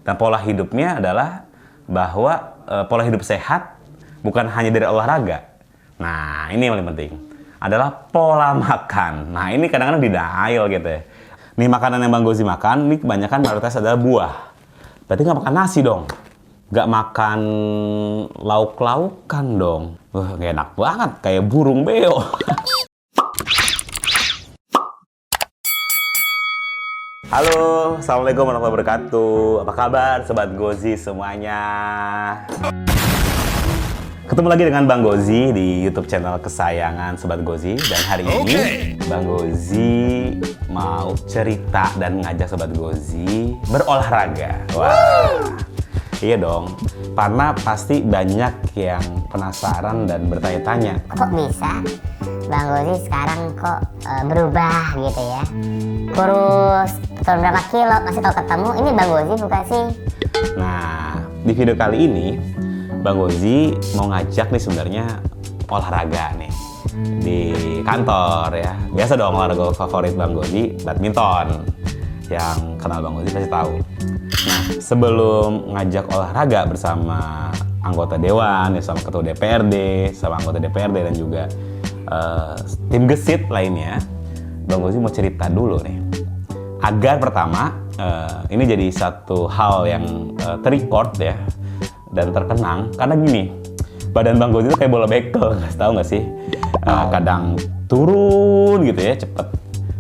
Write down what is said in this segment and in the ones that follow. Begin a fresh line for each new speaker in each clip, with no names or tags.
Dan pola hidupnya adalah bahwa pola hidup sehat bukan hanya dari olahraga. Nah, ini yang paling penting. Adalah pola makan. Nah, ini kadang-kadang denial gitu ya. Nih makanan yang Bang Gozi makan, ini kebanyakan mayoritas adalah buah. Berarti nggak makan nasi dong. Nggak makan lauk-laukan dong. Wah, nggak enak banget. Kayak burung beo. Halo, Assalamualaikum warahmatullahi wabarakatuh. Apa kabar Sobat Gozi semuanya? Ketemu lagi dengan Bang Gozi di YouTube channel kesayangan Sobat Gozi. Dan hari ini Bang Gozi mau cerita dan ngajak Sobat Gozi berolahraga. Wah, iya dong. Karena pasti banyak yang penasaran dan bertanya-tanya.
Kok bisa Bang Gozi sekarang kok berubah gitu ya? Kurus, turun berapa kilo, masih kalau ketemu, ini Bang Gozi bukan sih?
Nah, di video kali ini Bang Gozi mau ngajak nih sebenarnya olahraga nih di kantor ya. Biasa dong olahraga favorit Bang Gozi, badminton. Yang kenal Bang Gozi pasti tahu. Nah, sebelum ngajak olahraga bersama anggota dewan, ya sama ketua DPRD, sama anggota DPRD dan juga tim gesit lainnya, Bang Gozi mau cerita dulu nih. Agar pertama, ini jadi satu hal yang terrecord ya, dan terkenang. Karena gini, badan Bang Gozi itu kayak bola bekel, tahu nggak sih? Kadang turun gitu ya, cepet.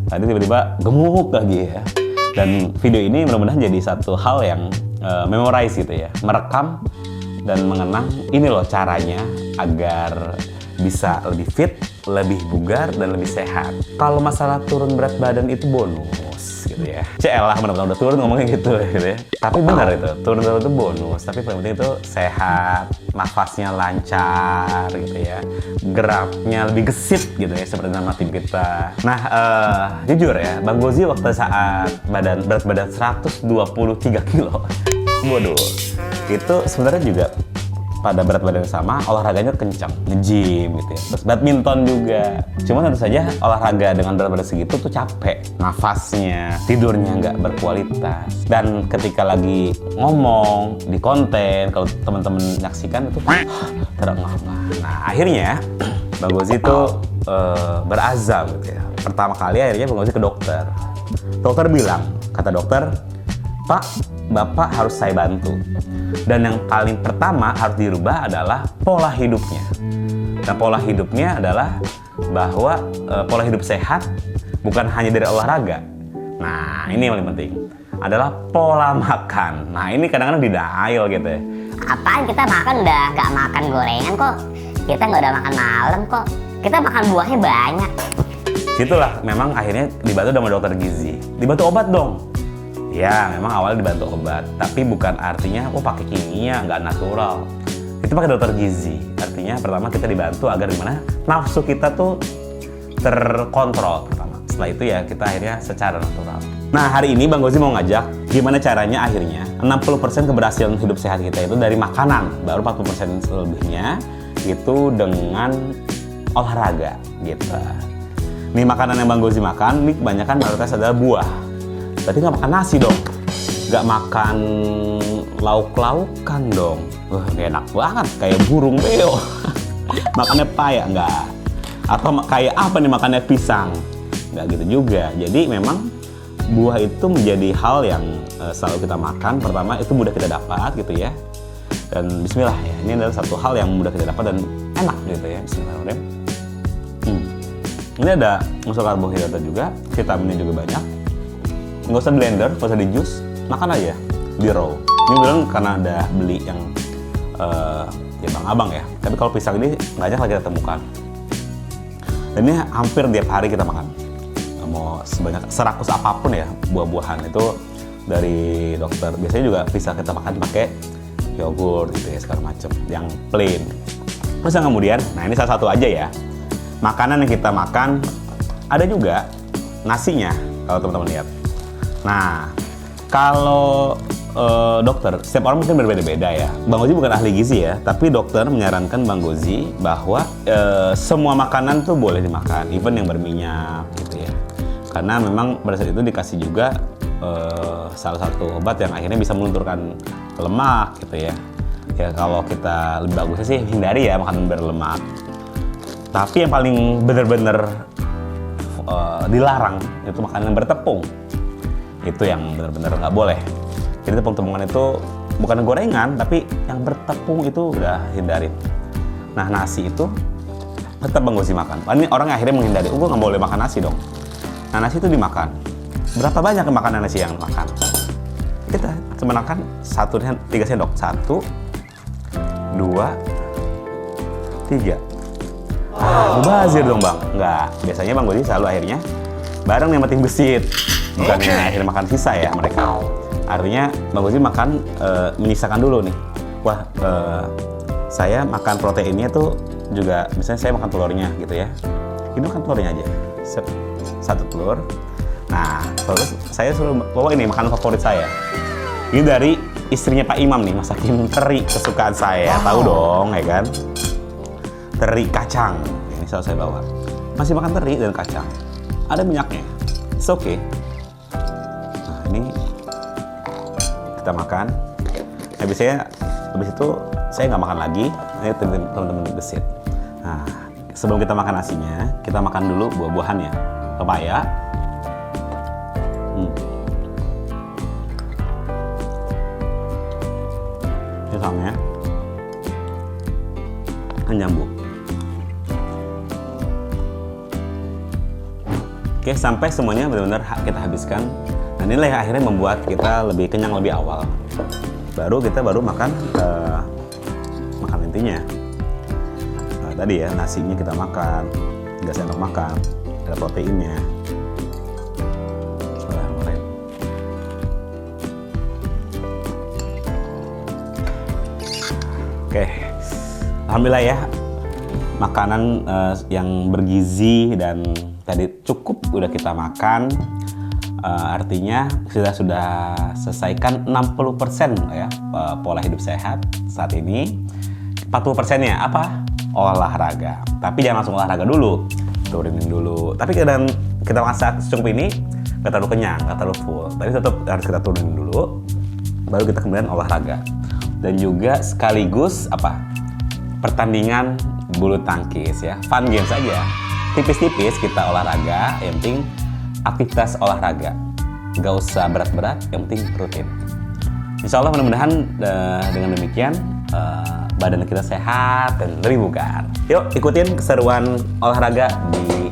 Nanti tiba-tiba gemuk lagi ya. Dan video ini mudah-mudahan jadi satu hal yang memorize gitu ya, merekam dan mengenang ini loh caranya agar bisa lebih fit, lebih bugar, dan lebih sehat. Kalau masalah turun berat badan itu bonus gitu ya. Celah benar-benar udah turun ngomongnya gitu ya. Tapi benar itu, turun berat itu bonus. Tapi paling penting itu sehat, nafasnya lancar gitu ya. Geraknya lebih gesit gitu ya, seperti nama tim kita. Nah, jujur ya, Bang Gozi waktu saat berat badan 123 kilo. Waduh, itu sebenarnya juga pada berat badan yang sama, olahraganya kencang, nge-gym gitu ya. Terus badminton juga. Cuma tentu saja olahraga dengan berat badan segitu tuh capek. Nafasnya, tidurnya nggak berkualitas. Dan ketika lagi ngomong, di konten, kalau teman-teman menyaksikan itu terengah-engah. Nah, akhirnya Bang Gozi itu berazam gitu ya. Pertama kali akhirnya Bang Gozi ke dokter. Dokter bilang, kata dokter, "Pak, Bapak harus saya bantu. Dan yang paling pertama harus dirubah adalah pola hidupnya." Dan pola hidupnya adalah bahwa pola hidup sehat bukan hanya dari olahraga. Nah, ini yang paling penting. Adalah pola makan. Nah, ini kadang-kadang denial gitu ya.
Apaan kita makan udah nggak makan gorengan kok? Kita nggak udah makan malam kok? Kita makan buahnya banyak.
Situlah memang akhirnya dibantu sama dokter gizi. Dibantu obat dong. Ya, memang awalnya dibantu obat, tapi bukan artinya pakai kimia, nggak natural. Itu pakai dokter gizi. Artinya pertama kita dibantu agar gimana nafsu kita tuh terkontrol pertama. Setelah itu ya kita akhirnya secara natural. Nah, hari ini Bang Gozi mau ngajak gimana caranya akhirnya 60% keberhasilan hidup sehat kita itu dari makanan, baru 40% selebihnya itu dengan olahraga gitu. Nih makanan yang Bang Gozi makan, ini kebanyakan mayoritas adalah buah. Berarti nggak makan nasi dong, nggak makan lauk-laukan dong. Wah, nggak enak banget, kayak burung beo. Makannya paya, nggak. Atau kayak apa nih, makannya pisang. Nggak gitu juga. Jadi memang buah itu menjadi hal yang selalu kita makan. Pertama, itu mudah kita dapat gitu ya. Dan bismillah ya, ini adalah satu hal yang mudah kita dapat dan enak gitu ya. Bismillahirrahmanirrahim. Ini ada unsur karbohidrat juga, vitaminnya juga banyak. Nggak usah blender, nggak usah di jus, makan aja di raw. Ini bilang karena ada beli yang ya Bang Abang ya. Tapi kalau pisang ini banyak lagi kita temukan. Dan ini hampir tiap hari kita makan. Mau sebanyak serakus apapun ya buah-buahan itu dari dokter. Biasanya juga bisa kita makan pakai yogurt gitu ya, segala macam yang plain. Terus yang kemudian, nah ini salah satu aja ya. Makanan yang kita makan ada juga nasinya kalau teman-teman lihat. Nah, kalau dokter, setiap orang mungkin berbeda-beda ya. Bang Gozi bukan ahli gizi ya, tapi dokter menyarankan Bang Gozi bahwa semua makanan tuh boleh dimakan, even yang berminyak gitu ya. Karena memang pada saat itu dikasih juga salah satu obat yang akhirnya bisa melunturkan lemak gitu ya. Ya kalau kita lebih bagusnya sih hindari ya makanan berlemak. Tapi yang paling bener-bener dilarang itu makanan bertepung. Itu yang bener-bener nggak boleh. Jadi tepung-tepungan itu bukan gorengan, tapi yang bertepung itu udah hindarin. Nah nasi itu tetap Bang Gozi makan. Ini orang akhirnya menghindari, gue nggak boleh makan nasi dong. Nah nasi itu dimakan. Berapa banyak makanan nasi yang makan? Kita cuma makan 3 sendok. 1, 2, 3. Mubazir dong Bang. Enggak, biasanya Bang Gozi selalu akhirnya bareng sama tim gesit. Bukannya akhirnya makan sisa ya mereka. Artinya Bang Gozi makan menyisakan dulu nih. Wah, saya makan proteinnya tuh juga misalnya saya makan telurnya gitu ya. Ini makan telurnya aja. 1 telur. Nah, terus saya suruh bawa ini makanan favorit saya. Ini dari istrinya Pak Imam nih, masakin teri kesukaan saya. Tahu dong, ya kan? Teri kacang. Ini selalu saya bawa. Masih makan teri dan kacang. Ada minyaknya. It's okay. Nah, ini kita makan. Habis itu saya nggak makan lagi. Ini teman-teman gesit. Nah, sebelum kita makan nasinya, kita makan dulu buah-buahannya. Pepaya. Pisangnya. Jambu. Oke, sampai semuanya benar-benar kita habiskan. Nah, inilah yang akhirnya membuat kita lebih kenyang lebih awal. Kita baru makan intinya. Nah, tadi ya nasinya kita makan, 3 sendok makan, ada proteinnya. Oke, alhamdulillah ya makanan yang bergizi dan tadi cukup udah kita makan. Artinya sudah selesaikan 60% ya pola hidup sehat saat ini. 40%-nya apa? Olahraga. Tapi jangan langsung olahraga dulu, turunin dulu. Tapi kadang kita makan secukup ini nggak terlalu kenyang, nggak terlalu full. Tapi tetap harus kita turunin dulu, baru kita kemudian olahraga. Dan juga sekaligus pertandingan bulu tangkis ya, fun games aja. Tipis-tipis kita olahraga, yang penting aktivitas olahraga, nggak usah berat-berat, yang penting rutin. Insya Allah mudah-mudahan dengan demikian badan kita sehat dan lebih bugar. Yuk ikutin keseruan olahraga di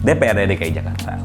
DPRD DKI Jakarta.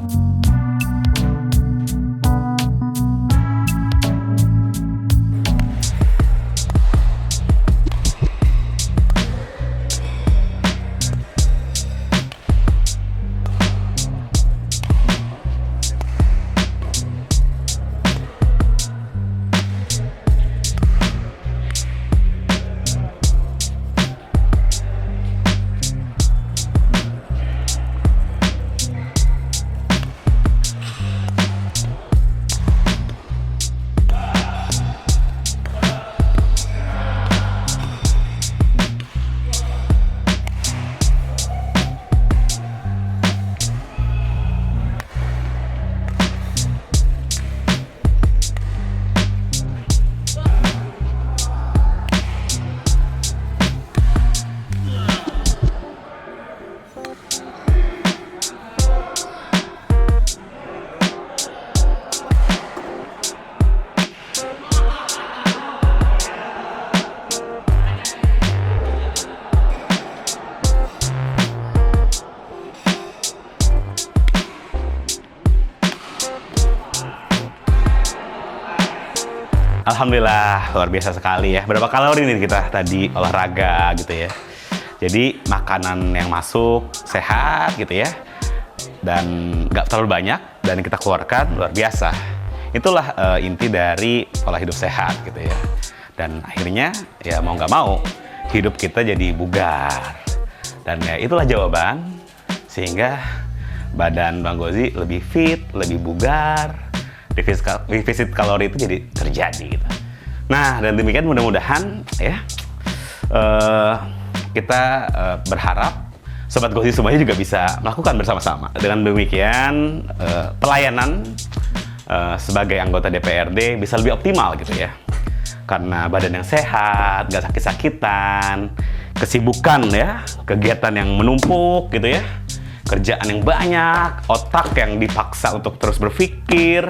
Alhamdulillah, luar biasa sekali ya. Berapa kalori nih kita tadi olahraga gitu ya. Jadi makanan yang masuk sehat gitu ya. Dan nggak terlalu banyak dan kita keluarkan luar biasa. Itulah inti dari pola hidup sehat gitu ya. Dan akhirnya ya mau nggak mau hidup kita jadi bugar. Dan ya itulah jawaban sehingga badan Bang Gozi lebih fit, lebih bugar. Defisit kalori itu jadi terjadi gitu. Nah, dan demikian mudah-mudahan ya kita berharap Sobat Gozi semuanya juga bisa melakukan bersama-sama. Dengan demikian pelayanan sebagai anggota DPRD bisa lebih optimal gitu ya. Karena badan yang sehat, gak sakit-sakitan, kesibukan ya, kegiatan yang menumpuk gitu ya, kerjaan yang banyak, otak yang dipaksa untuk terus berpikir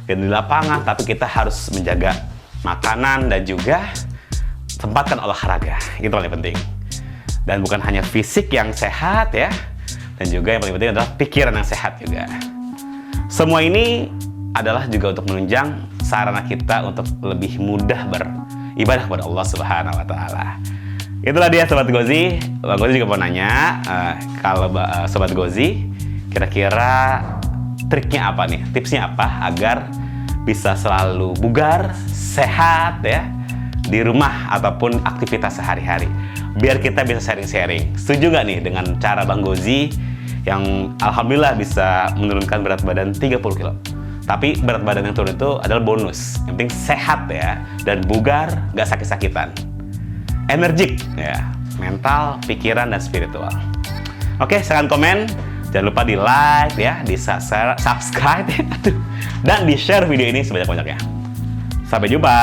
dan di lapangan, tapi kita harus menjaga makanan dan juga sempatkan olahraga, itu paling penting. Dan bukan hanya fisik yang sehat ya, dan juga yang paling penting adalah pikiran yang sehat juga. Semua ini adalah juga untuk menunjang sarana kita untuk lebih mudah beribadah kepada Allah Subhanahu wa Ta'ala. Itulah dia Sobat Gozi. Bang Gozi juga mau nanya, kalau Sobat Gozi, kira-kira triknya apa nih? Tipsnya apa agar bisa selalu bugar, sehat ya, di rumah ataupun aktivitas sehari-hari? Biar kita bisa sharing-sharing. Setuju nggak nih dengan cara Bang Gozi yang alhamdulillah bisa menurunkan berat badan 30 kilo? Tapi berat badan yang turun itu adalah bonus. Yang penting sehat ya, dan bugar, gak sakit-sakitan. Energik ya, mental, pikiran, dan spiritual. Oke, silahkan komen. Jangan lupa di like ya, di subscribe ya, dan di share video ini sebanyak-banyaknya. Sampai jumpa.